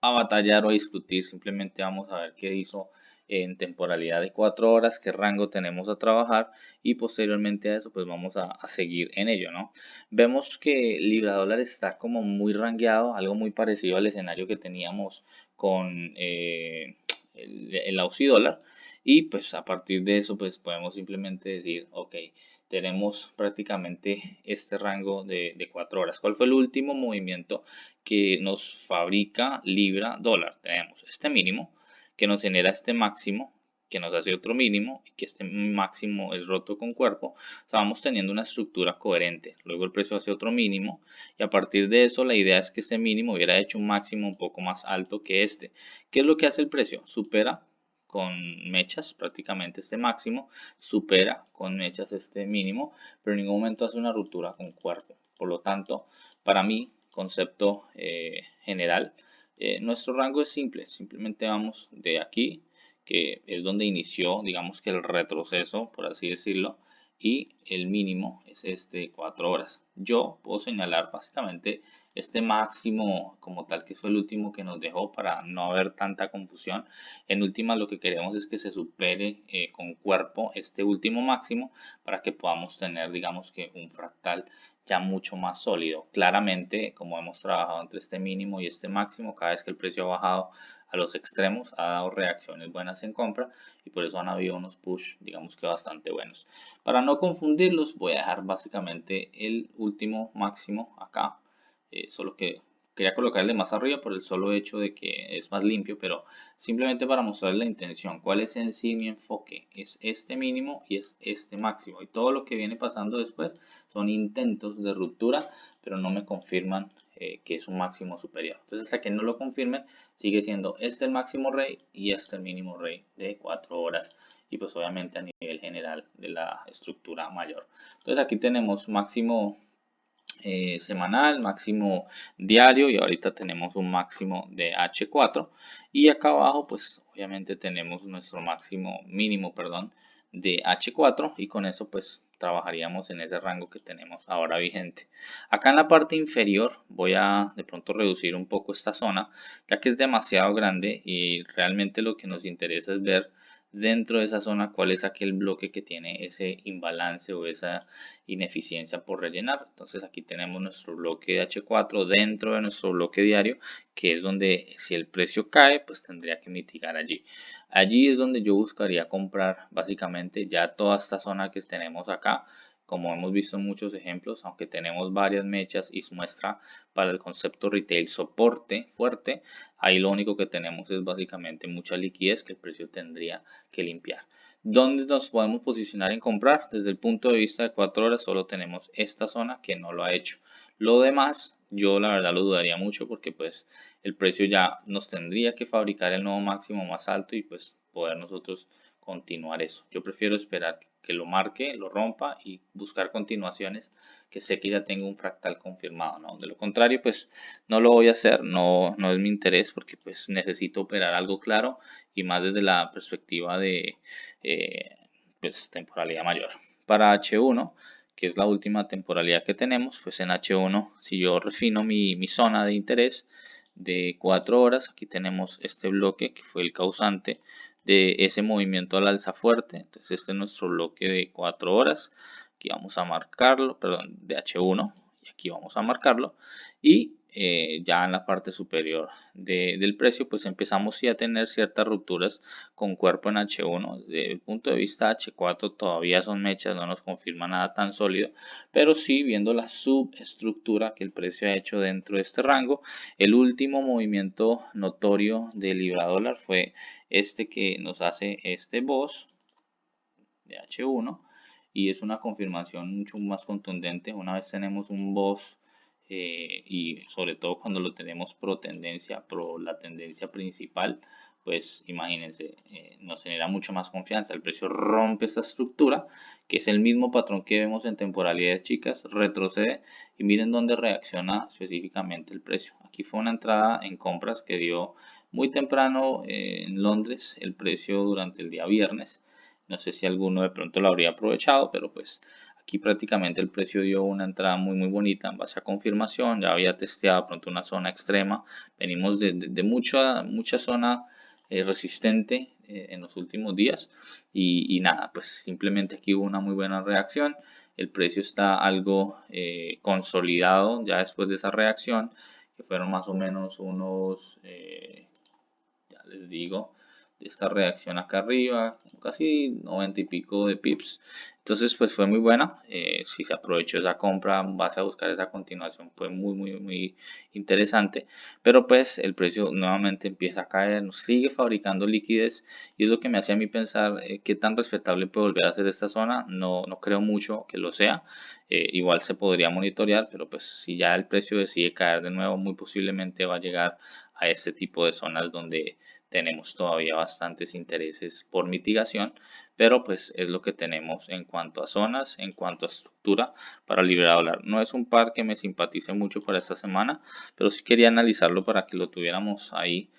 A: batallar o a discutir, simplemente vamos a ver qué hizo en temporalidad de 4 horas, qué rango tenemos a trabajar y posteriormente a eso pues vamos a seguir en ello, ¿no? Vemos que Libra Dólar está como muy rangueado, algo muy parecido al escenario que teníamos con el Aussie Dólar, y pues a partir de eso pues podemos simplemente decir, ok, tenemos prácticamente este rango de 4 horas. ¿Cuál fue el último movimiento que nos fabrica Libra Dólar? Tenemos este mínimo que nos genera este máximo, que nos hace otro mínimo y que este máximo es roto con cuerpo. O sea, vamos teniendo una estructura coherente. Luego el precio hace otro mínimo y a partir de eso la idea es que este mínimo hubiera hecho un máximo un poco más alto que este. ¿Qué es lo que hace el precio? Supera con mechas prácticamente este máximo, supera con mechas este mínimo, pero en ningún momento hace una ruptura con cuerpo. Por lo tanto, para mí, concepto general, nuestro rango es simple, simplemente vamos de aquí, que es donde inició, digamos que el retroceso, por así decirlo, y el mínimo es este 4 horas. Yo puedo señalar básicamente este máximo como tal, que fue el último que nos dejó para no haber tanta confusión. En última, lo que queremos es que se supere con cuerpo este último máximo para que podamos tener, digamos que un fractal ya mucho más sólido. Claramente, como hemos trabajado entre este mínimo y este máximo, cada vez que el precio ha bajado a los extremos, ha dado reacciones buenas en compra y por eso han habido unos push, digamos que bastante buenos. Para no confundirlos, voy a dejar básicamente el último máximo acá, solo que quería colocarle más arriba por el solo hecho de que es más limpio, pero simplemente para mostrar la intención. ¿Cuál es en sí mi enfoque? Es este mínimo y es este máximo. Y todo lo que viene pasando después son intentos de ruptura, pero no me confirman que es un máximo superior. Entonces, hasta que no lo confirmen, sigue siendo este el máximo rey y este el mínimo rey de 4 horas. Y pues obviamente a nivel general de la estructura mayor. Entonces aquí tenemos máximo semanal, máximo diario y ahorita tenemos un máximo de H4 y acá abajo pues obviamente tenemos nuestro máximo mínimo, perdón, de H4 y con eso pues trabajaríamos en ese rango que tenemos ahora vigente. Acá en la parte inferior voy a de pronto reducir un poco esta zona ya que es demasiado grande y realmente lo que nos interesa es ver dentro de esa zona cuál es aquel bloque que tiene ese imbalance o esa ineficiencia por rellenar. Entonces aquí tenemos nuestro bloque de H4 dentro de nuestro bloque diario, que es donde si el precio cae, pues tendría que mitigar allí. Allí es donde yo buscaría comprar básicamente ya toda esta zona que tenemos acá. Como hemos visto en muchos ejemplos, aunque tenemos varias mechas y muestra para el concepto retail soporte fuerte, ahí lo único que tenemos es básicamente mucha liquidez que el precio tendría que limpiar. ¿Dónde nos podemos posicionar en comprar? Desde el punto de vista de 4 horas solo tenemos esta zona que no lo ha hecho. Lo demás yo la verdad lo dudaría mucho porque pues el precio ya nos tendría que fabricar el nuevo máximo más alto y pues poder nosotros continuar eso. Yo prefiero esperar que lo marque, lo rompa y buscar continuaciones que sé que ya tengo un fractal confirmado, ¿no? De lo contrario pues no lo voy a hacer, no es mi interés porque pues necesito operar algo claro y más desde la perspectiva de eh, pues temporalidad mayor. Para H1, que es la última temporalidad que tenemos, pues en H1, si yo refino mi zona de interés de 4 horas, aquí tenemos este bloque que fue el causante de ese movimiento al alza fuerte. Entonces este es nuestro bloque de 4 horas. Aquí vamos a marcarlo, perdón, de H1 y aquí vamos a marcarlo. Y ya en la parte superior del precio, pues empezamos sí a tener ciertas rupturas con cuerpo en H1. Desde el punto de vista H4 todavía son mechas, no nos confirma nada tan sólido, pero sí viendo la subestructura que el precio ha hecho dentro de este rango. El último movimiento notorio del libra dólar fue este que nos hace este BOS de H1 y es una confirmación mucho más contundente una vez tenemos un BOS y sobre todo cuando lo tenemos pro tendencia, pro la tendencia principal, pues imagínense, nos genera mucho más confianza. El precio rompe esta estructura, que es el mismo patrón que vemos en temporalidades chicas, retrocede y miren dónde reacciona específicamente el precio. Aquí fue una entrada en compras que dio muy temprano en Londres el precio durante el día viernes. No sé si alguno de pronto lo habría aprovechado, pero pues aquí prácticamente el precio dio una entrada muy bonita en base a confirmación. Ya había testeado pronto una zona extrema. Venimos de mucha zona resistente en los últimos días y nada, pues simplemente aquí hubo una muy buena reacción. El precio está algo consolidado ya después de esa reacción, que fueron más o menos unos, ya les digo, de esta reacción acá arriba, casi 90 y pico de pips. Entonces, pues fue muy buena. Si se aprovechó esa compra, vas a buscar esa continuación, fue muy interesante. Pero pues el precio nuevamente empieza a caer, nos sigue fabricando liquidez y es lo que me hace a mí pensar qué tan respetable puede volver a ser esta zona. No creo mucho que lo sea. Igual se podría monitorear, pero pues si ya el precio decide caer de nuevo, muy posiblemente va a llegar a este tipo de zonas donde tenemos todavía bastantes intereses por mitigación, pero pues es lo que tenemos en cuanto a zonas, en cuanto a estructura para libra dólar. No es un par que me simpatice mucho para esta semana, pero sí quería analizarlo para que lo tuviéramos ahí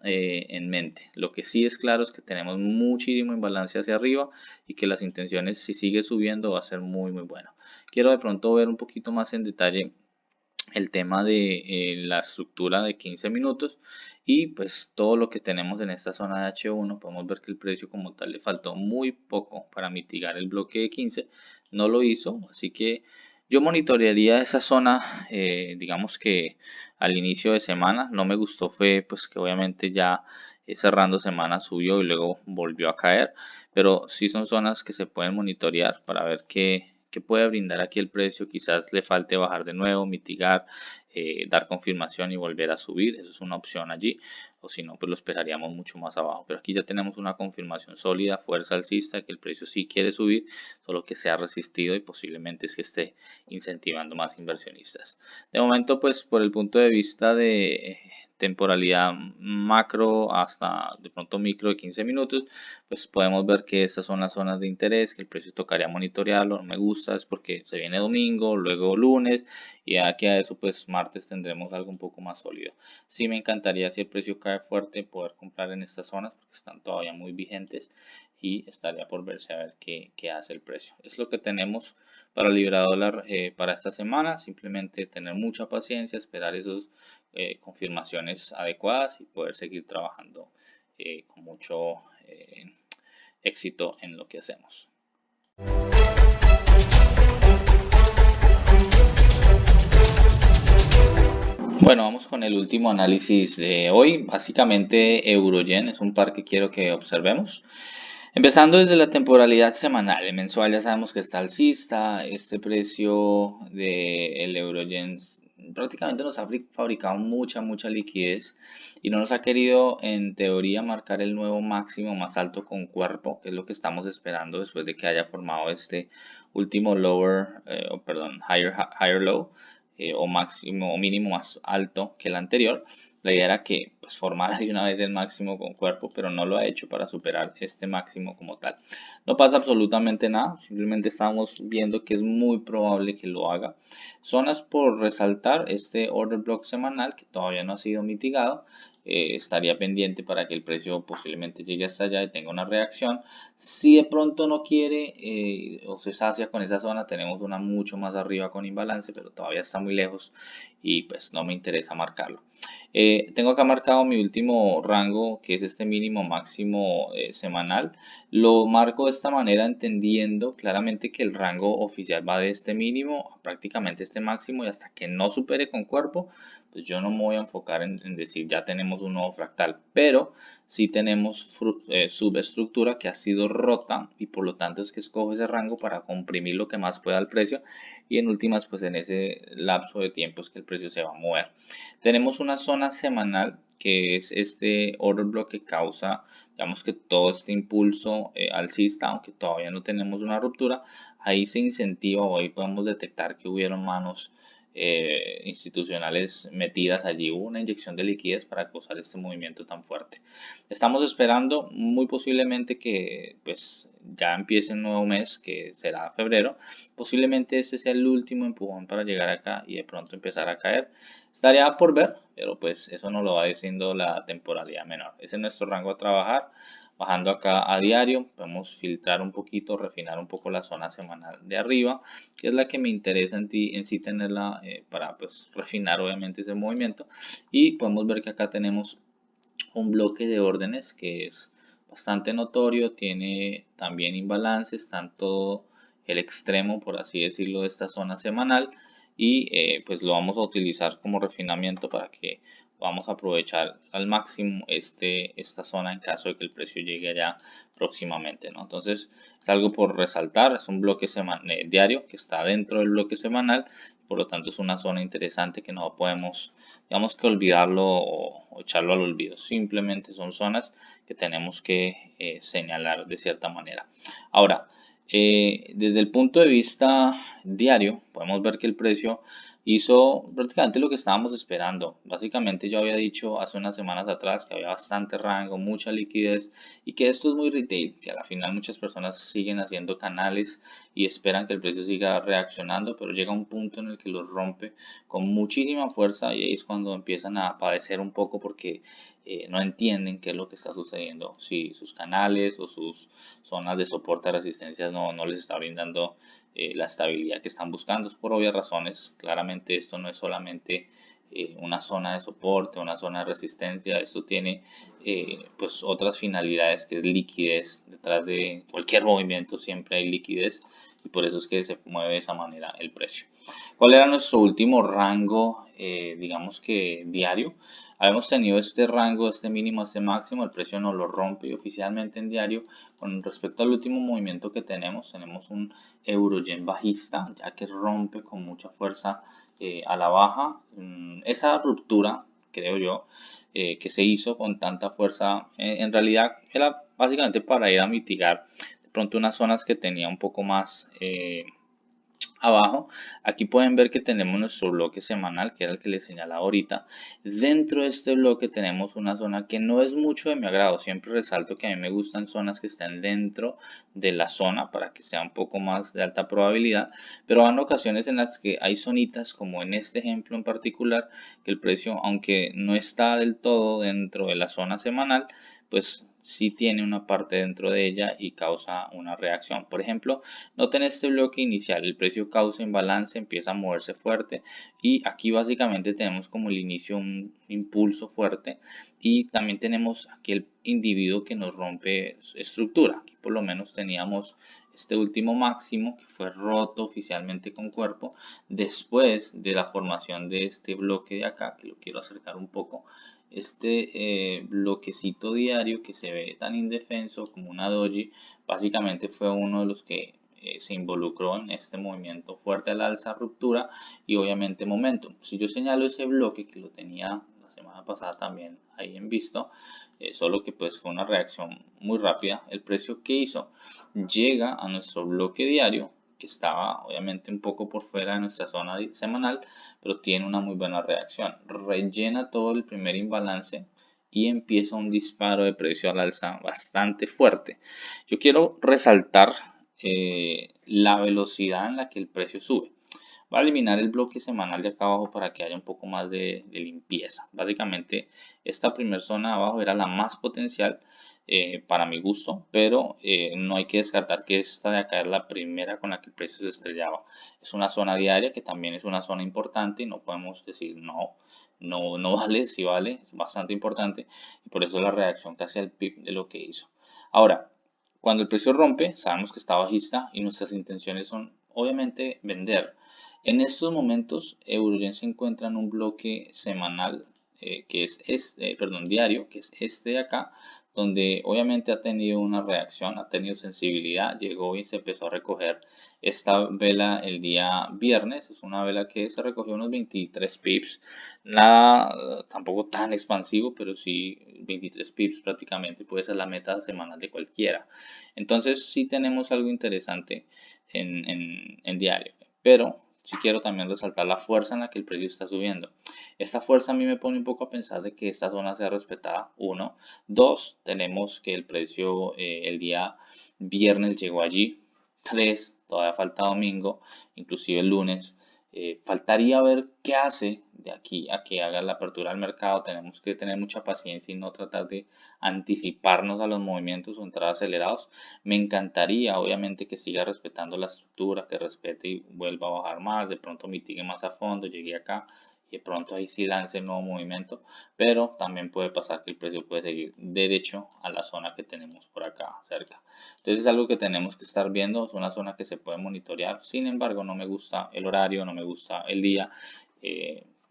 A: en mente. Lo que sí es claro es que tenemos muchísimo imbalance hacia arriba y que las intenciones si sigue subiendo va a ser muy bueno. Quiero de pronto ver un poquito más en detalle el tema de la estructura de 15 minutos y pues todo lo que tenemos en esta zona de H1 podemos ver que el precio como tal le faltó muy poco para mitigar el bloque de 15, no lo hizo, así que yo monitorearía esa zona, digamos que al inicio de semana. No me gustó fue pues que obviamente ya cerrando semana subió y luego volvió a caer, pero sí son zonas que se pueden monitorear para ver qué puede brindar aquí el precio. Quizás le falte bajar de nuevo, mitigar, dar confirmación y volver a subir. Eso es una opción allí. O si no, pues lo esperaríamos mucho más abajo. Pero aquí ya tenemos una confirmación sólida, fuerza alcista, que el precio sí quiere subir, solo que se ha resistido y posiblemente es que esté incentivando más inversionistas. De momento, pues por el punto de vista de temporalidad macro hasta de pronto micro de 15 minutos, pues podemos ver que estas son las zonas de interés, que el precio tocaría monitorearlo. No me gusta, es porque se viene domingo, luego lunes y aquí a eso pues martes tendremos algo un poco más sólido. Sí me encantaría, si el precio cae fuerte, poder comprar en estas zonas porque están todavía muy vigentes y estaría por verse a ver qué hace el precio. Es lo que tenemos para Libra Dólar para esta semana. Simplemente tener mucha paciencia, esperar esas confirmaciones adecuadas y poder seguir trabajando con mucho éxito en lo que hacemos. Bueno, vamos con el último análisis de hoy. Básicamente, Euroyen es un par que quiero que observemos. Empezando desde la temporalidad semanal, el mensual ya sabemos que está alcista. Este precio del Euroyen prácticamente nos ha fabricado mucha liquidez y no nos ha querido en teoría marcar el nuevo máximo más alto con cuerpo, que es lo que estamos esperando después de que haya formado este último higher low, o máximo o mínimo más alto que el anterior. La idea era que pues, formara de una vez el máximo con cuerpo, pero no lo ha hecho para superar este máximo como tal. No pasa absolutamente nada, simplemente estamos viendo que es muy probable que lo haga. Zonas por resaltar: este order block semanal que todavía no ha sido mitigado. Estaría pendiente para que el precio posiblemente llegue hasta allá y tenga una reacción. Si de pronto no quiere o se sacia con esa zona, tenemos una mucho más arriba con imbalance, pero todavía está muy lejos y pues no me interesa marcarlo. Tengo acá marcado mi último rango, que es este mínimo máximo semanal. Lo marco de esta manera entendiendo claramente que el rango oficial va de este mínimo a prácticamente este máximo, y hasta que no supere con cuerpo, pues yo no me voy a enfocar en decir ya tenemos un nuevo fractal, pero sí tenemos subestructura que ha sido rota y por lo tanto es que escojo ese rango para comprimir lo que más pueda el precio, y en últimas pues en ese lapso de tiempo es que el precio se va a mover. Tenemos una zona semanal que es este order block que causa, digamos, que todo este impulso alcista, aunque todavía no tenemos una ruptura. Ahí se incentiva, o ahí podemos detectar que hubieron manos institucionales metidas allí. Hubo una inyección de liquidez para causar este movimiento tan fuerte. Estamos esperando muy posiblemente que pues ya empiece un nuevo mes, que será febrero. Posiblemente este sea el último empujón para llegar acá y de pronto empezar a caer. Estaría por ver, pero pues eso nos lo va diciendo la temporalidad menor. Ese es nuestro rango a trabajar. Bajando acá a diario, podemos filtrar un poquito, refinar un poco la zona semanal de arriba, que es la que me interesa en sí tenerla para pues refinar obviamente ese movimiento. Y podemos ver que acá tenemos un bloque de órdenes que es bastante notorio, tiene también imbalances, tanto el extremo, por así decirlo, de esta zona semanal, y pues lo vamos a utilizar como refinamiento para que vamos a aprovechar al máximo esta zona en caso de que el precio llegue allá próximamente, ¿no? Entonces es algo por resaltar, es un bloque diario que está dentro del bloque semanal, por lo tanto es una zona interesante que no podemos, digamos, que olvidarlo o echarlo al olvido. Simplemente son zonas que tenemos que señalar de cierta manera. Ahora, desde el punto de vista diario, podemos ver que el precio hizo prácticamente lo que estábamos esperando. Básicamente yo había dicho hace unas semanas atrás que había bastante rango, mucha liquidez, y que esto es muy retail, que a la final muchas personas siguen haciendo canales y esperan que el precio siga reaccionando, pero llega un punto en el que los rompe con muchísima fuerza, y ahí es cuando empiezan a padecer un poco porque no entienden qué es lo que está sucediendo. Si sus canales o sus zonas de soporte a resistencia no les está brindando la estabilidad que están buscando, es por obvias razones. Claramente esto no es solamente una zona de soporte, una zona de resistencia. Esto tiene pues otras finalidades, que es liquidez. Detrás de cualquier movimiento siempre hay liquidez, y por eso es que se mueve de esa manera el precio. ¿Cuál era nuestro último rango, digamos que diario? Habíamos tenido este rango, este mínimo, este máximo, el precio nos lo rompe, y oficialmente en diario, con respecto al último movimiento que tenemos un Euroyen bajista, ya que rompe con mucha fuerza a la baja. Esa ruptura, creo yo, que se hizo con tanta fuerza, en realidad era básicamente para ir a mitigar de pronto unas zonas que tenía un poco más Abajo, aquí pueden ver que tenemos nuestro bloque semanal, que era el que les señalaba ahorita. Dentro de este bloque tenemos una zona que no es mucho de mi agrado. Siempre resalto que a mí me gustan zonas que estén dentro de la zona para que sea un poco más de alta probabilidad. Pero hay ocasiones en las que hay zonitas, como en este ejemplo en particular, que el precio, aunque no está del todo dentro de la zona semanal, pues sí tiene una parte dentro de ella y causa una reacción. Por ejemplo, noten este bloque inicial, el precio causa imbalance, empieza a moverse fuerte y aquí básicamente tenemos como el inicio un impulso fuerte y también tenemos aquí el individuo que nos rompe estructura. Aquí por lo menos teníamos este último máximo que fue roto oficialmente con cuerpo después de la formación de este bloque de acá, que lo quiero acercar un poco. Este bloquecito diario que se ve tan indefenso como una doji, básicamente fue uno de los que se involucró en este movimiento fuerte al alza, ruptura y obviamente momentum. Si yo señalo ese bloque que lo tenía la semana pasada también ahí en visto, solo que pues fue una reacción muy rápida, el precio que hizo llega a nuestro bloque diario, que estaba obviamente un poco por fuera de nuestra zona semanal, pero tiene una muy buena reacción. Rellena todo el primer imbalance y empieza un disparo de precio al alza bastante fuerte. Yo quiero resaltar la velocidad en la que el precio sube. Voy a eliminar el bloque semanal de acá abajo para que haya un poco más de limpieza. Básicamente, esta primera zona de abajo era la más potencial para mi gusto, pero no hay que descartar que esta de acá es la primera con la que el precio se estrellaba. Es una zona diaria que también es una zona importante y no podemos decir no vale, sí vale, es bastante importante y por eso la reacción casi al PIB de lo que hizo. Ahora, cuando el precio rompe, sabemos que está bajista y nuestras intenciones son obviamente vender. En estos momentos, Eurogen se encuentra en un bloque semanal, que es este, perdón, diario, que es este de acá, donde obviamente ha tenido una reacción, ha tenido sensibilidad, llegó y se empezó a recoger esta vela el día viernes, es una vela que se recogió unos 23 pips, nada tampoco tan expansivo, pero sí 23 pips prácticamente puede ser la meta semanal de cualquiera. Entonces sí tenemos algo interesante en diario, pero sí quiero también resaltar la fuerza en la que el precio está subiendo. Esta fuerza a mí me pone un poco a pensar de que esta zona sea respetada. Uno, dos, tenemos que el precio el día viernes llegó allí. Tres, todavía falta domingo, inclusive el lunes. Faltaría ver qué hace de aquí a que haga la apertura del mercado. Tenemos que tener mucha paciencia y no tratar de anticiparnos a los movimientos o entrar acelerados. Me encantaría, obviamente, que siga respetando la estructura, que respete y vuelva a bajar más, de pronto mitigue más a fondo, llegue acá y de pronto ahí sí lance el nuevo movimiento, pero también puede pasar que el precio puede seguir derecho a la zona que tenemos por acá cerca. Entonces es algo que tenemos que estar viendo, es una zona que se puede monitorear, sin embargo no me gusta el horario, no me gusta el día.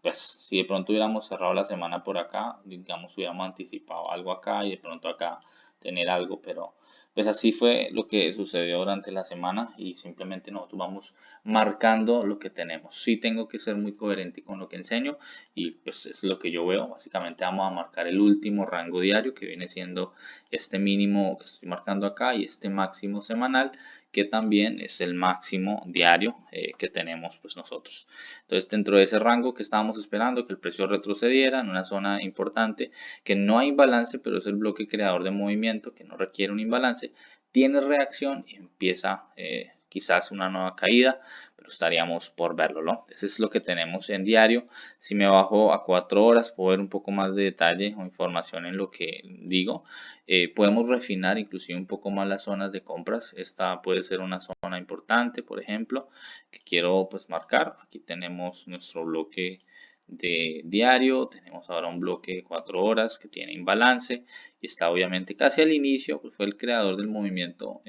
A: Pues si de pronto hubiéramos cerrado la semana por acá, digamos hubiéramos anticipado algo acá y de pronto acá tener algo, pero pues así fue lo que sucedió durante la semana y simplemente nosotros vamos marcando lo que tenemos. Sí tengo que ser muy coherente con lo que enseño y pues es lo que yo veo. Básicamente vamos a marcar el último rango diario que viene siendo este mínimo que estoy marcando acá y este máximo semanal que también es el máximo diario que tenemos pues nosotros. Entonces dentro de ese rango que estábamos esperando que el precio retrocediera en una zona importante que no hay imbalance pero es el bloque creador de movimiento que no requiere un imbalance, tiene reacción y empieza quizás una nueva caída, pero estaríamos por verlo, ¿no? Eso es lo que tenemos en diario. Si me bajo a 4 horas, puedo ver un poco más de detalle o información en lo que digo. Podemos refinar inclusive un poco más las zonas de compras. Esta puede ser una zona importante, por ejemplo, que quiero pues marcar. Aquí tenemos nuestro bloque de diario, tenemos ahora un bloque de 4 horas que tiene imbalance y está obviamente casi al inicio, pues fue el creador del movimiento,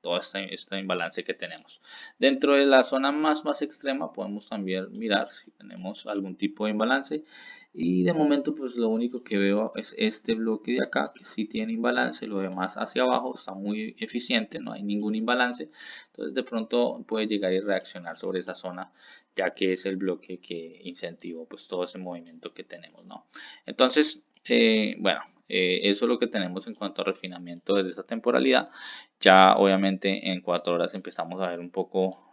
A: todo este imbalance que tenemos. Dentro de la zona más extrema podemos también mirar si tenemos algún tipo de imbalance y de momento pues lo único que veo es este bloque de acá que sí tiene imbalance, lo demás hacia abajo está muy eficiente, no hay ningún imbalance, entonces de pronto puede llegar y reaccionar sobre esa zona ya que es el bloque que incentivó pues todo ese movimiento que tenemos, ¿no? Entonces, bueno, eso es lo que tenemos en cuanto a refinamiento desde esta temporalidad. Ya obviamente en 4 horas empezamos a ver un poco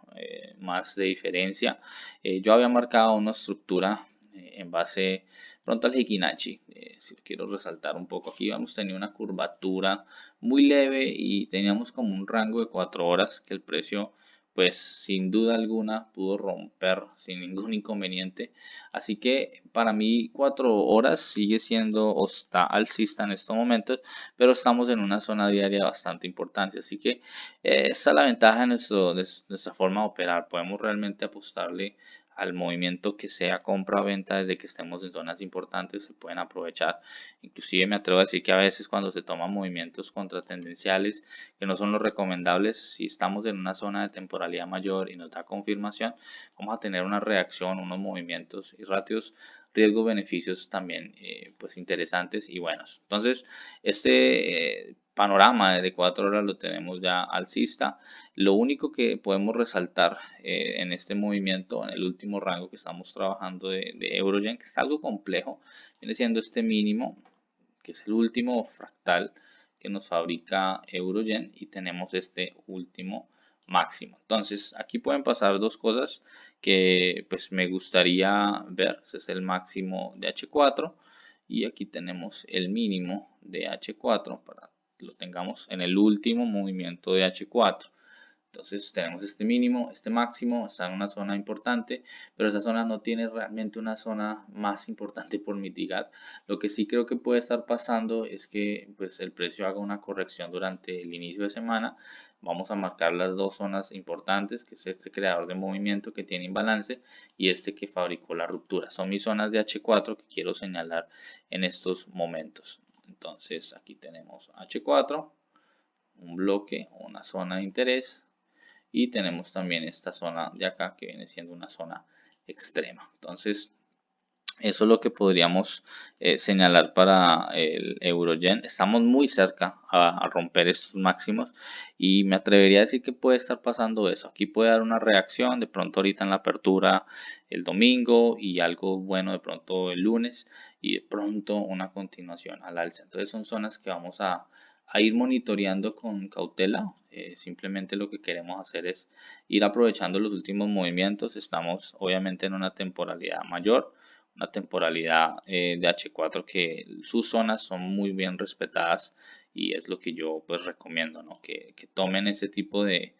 A: más de diferencia. Yo había marcado una estructura en base pronto al Hikinachi. Si quiero resaltar un poco aquí, hemos tenido una curvatura muy leve y teníamos como un rango de 4 horas que el precio pues sin duda alguna pudo romper sin ningún inconveniente. Así que para mí 4 horas sigue siendo o está alcista en estos momentos, pero estamos en una zona diaria de bastante importancia. Así que esa es la ventaja de nuestra forma de operar. Podemos realmente apostarle al movimiento que sea compra o venta desde que estemos en zonas importantes, se pueden aprovechar. Inclusive me atrevo a decir que a veces cuando se toman movimientos contratendenciales que no son los recomendables, si estamos en una zona de temporalidad mayor y nos da confirmación, vamos a tener una reacción, unos movimientos y ratios riesgos-beneficios también pues interesantes y buenos. Entonces, este panorama de 4 horas lo tenemos ya alcista. Lo único que podemos resaltar en este movimiento, en el último rango que estamos trabajando de Eurogen, que es algo complejo, viene siendo este mínimo, que es el último fractal que nos fabrica Eurogen, y tenemos este último máximo. Entonces aquí pueden pasar dos cosas que pues me gustaría ver. Este es el máximo de H4 y aquí tenemos el mínimo de H4 para que lo tengamos en el último movimiento de H4. Entonces tenemos este mínimo, este máximo, está en una zona importante, pero esa zona no tiene realmente una zona más importante por mitigar. Lo que sí creo que puede estar pasando es que pues, el precio haga una corrección durante el inicio de semana. Vamos a marcar las dos zonas importantes, que es este creador de movimiento que tiene imbalance y este que fabricó la ruptura. Son mis zonas de H4 que quiero señalar en estos momentos. Entonces aquí tenemos H4, un bloque, una zona de interés, y tenemos también esta zona de acá que viene siendo una zona extrema. Entonces eso es lo que podríamos señalar para el Eurogen. Estamos muy cerca a romper estos máximos y me atrevería a decir que puede estar pasando eso. Aquí puede dar una reacción de pronto ahorita en la apertura el domingo y algo bueno de pronto el lunes y de pronto una continuación al alza. Entonces son zonas que vamos a ir monitoreando con cautela. Simplemente lo que queremos hacer es ir aprovechando los últimos movimientos. Estamos obviamente en una temporalidad mayor, una temporalidad de H4 que sus zonas son muy bien respetadas y es lo que yo pues recomiendo, ¿no? Que tomen ese tipo de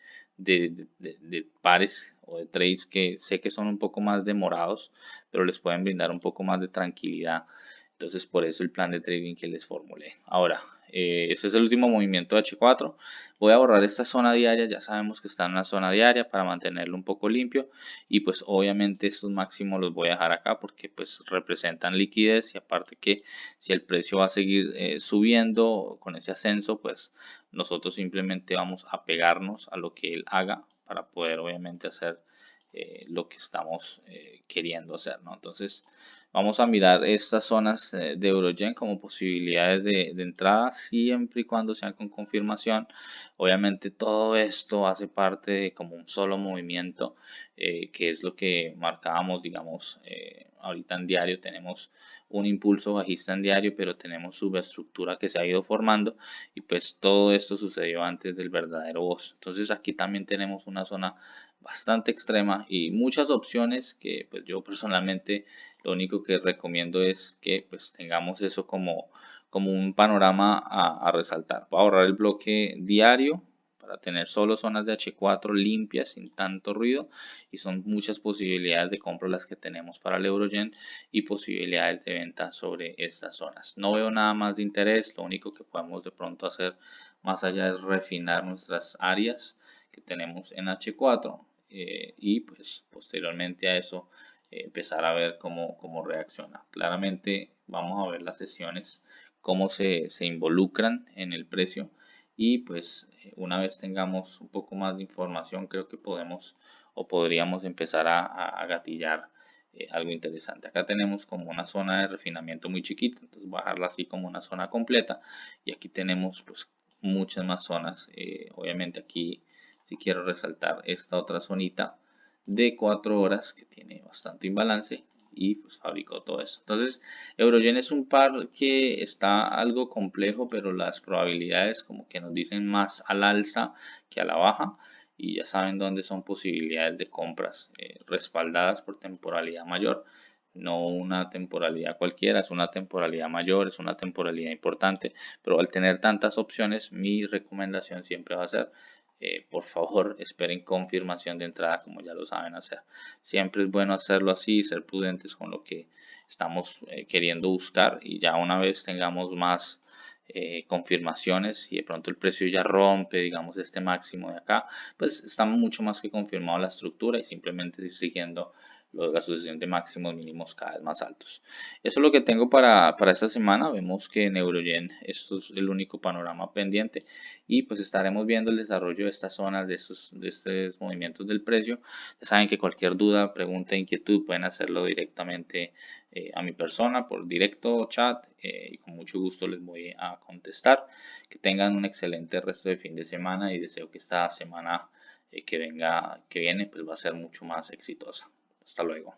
A: pares o de trades que sé que son un poco más demorados, pero les pueden brindar un poco más de tranquilidad. Entonces por eso el plan de trading que les formulé. Ahora, este es el último movimiento de H4. Voy a borrar esta zona diaria, ya sabemos que está en una zona diaria para mantenerlo un poco limpio, y pues obviamente estos máximos los voy a dejar acá porque pues representan liquidez, y aparte que si el precio va a seguir subiendo con ese ascenso, pues nosotros simplemente vamos a pegarnos a lo que él haga para poder obviamente hacer lo que estamos queriendo hacer, ¿no? Entonces vamos a mirar estas zonas de Eurogen como posibilidades de entrada siempre y cuando sean con confirmación. Obviamente todo esto hace parte de como un solo movimiento, que es lo que marcábamos, digamos, ahorita en diario tenemos un impulso bajista en diario, pero tenemos subestructura que se ha ido formando y pues todo esto sucedió antes del verdadero boss. Entonces aquí también tenemos una zona bastante extrema y muchas opciones que pues yo personalmente lo único que recomiendo es que pues tengamos eso como un panorama a resaltar. Voy a ahorrar el bloque diario para tener solo zonas de H4 limpias sin tanto ruido, y son muchas posibilidades de compra las que tenemos para el Eurogen y posibilidades de venta sobre estas zonas. No veo nada más de interés, lo único que podemos de pronto hacer más allá es refinar nuestras áreas que tenemos en H4 y pues posteriormente a eso empezar a ver cómo reacciona. Claramente vamos a ver las sesiones, cómo se involucran en el precio, y pues una vez tengamos un poco más de información creo que podemos o podríamos empezar a gatillar algo interesante. Acá tenemos como una zona de refinamiento muy chiquita, entonces bajarla así como una zona completa, y aquí tenemos pues muchas más zonas. Obviamente aquí si quiero resaltar esta otra zonita de 4 horas que tiene bastante imbalance y pues fabricó todo eso. Entonces Eurogen es un par que está algo complejo, pero las probabilidades como que nos dicen más al alza que a la baja, y ya saben dónde son posibilidades de compras respaldadas por temporalidad mayor. No una temporalidad cualquiera, es una temporalidad mayor, es una temporalidad importante, pero al tener tantas opciones, mi recomendación siempre va a ser, por favor, esperen confirmación de entrada como ya lo saben hacer. Siempre es bueno hacerlo así, ser prudentes con lo que estamos queriendo buscar, y ya una vez tengamos más confirmaciones y de pronto el precio ya rompe, digamos, este máximo de acá, pues está mucho más que confirmado la estructura y simplemente ir siguiendo la sucesión de máximos mínimos cada vez más altos. Eso es lo que tengo para esta semana. Vemos que en Euroyen esto es el único panorama pendiente, y pues estaremos viendo el desarrollo de estas zonas, de estos movimientos del precio. Ya saben que cualquier duda, pregunta, inquietud pueden hacerlo directamente a mi persona por directo chat, y con mucho gusto les voy a contestar. Que tengan un excelente resto de fin de semana y deseo que esta semana que viene pues va a ser mucho más exitosa. Hasta luego.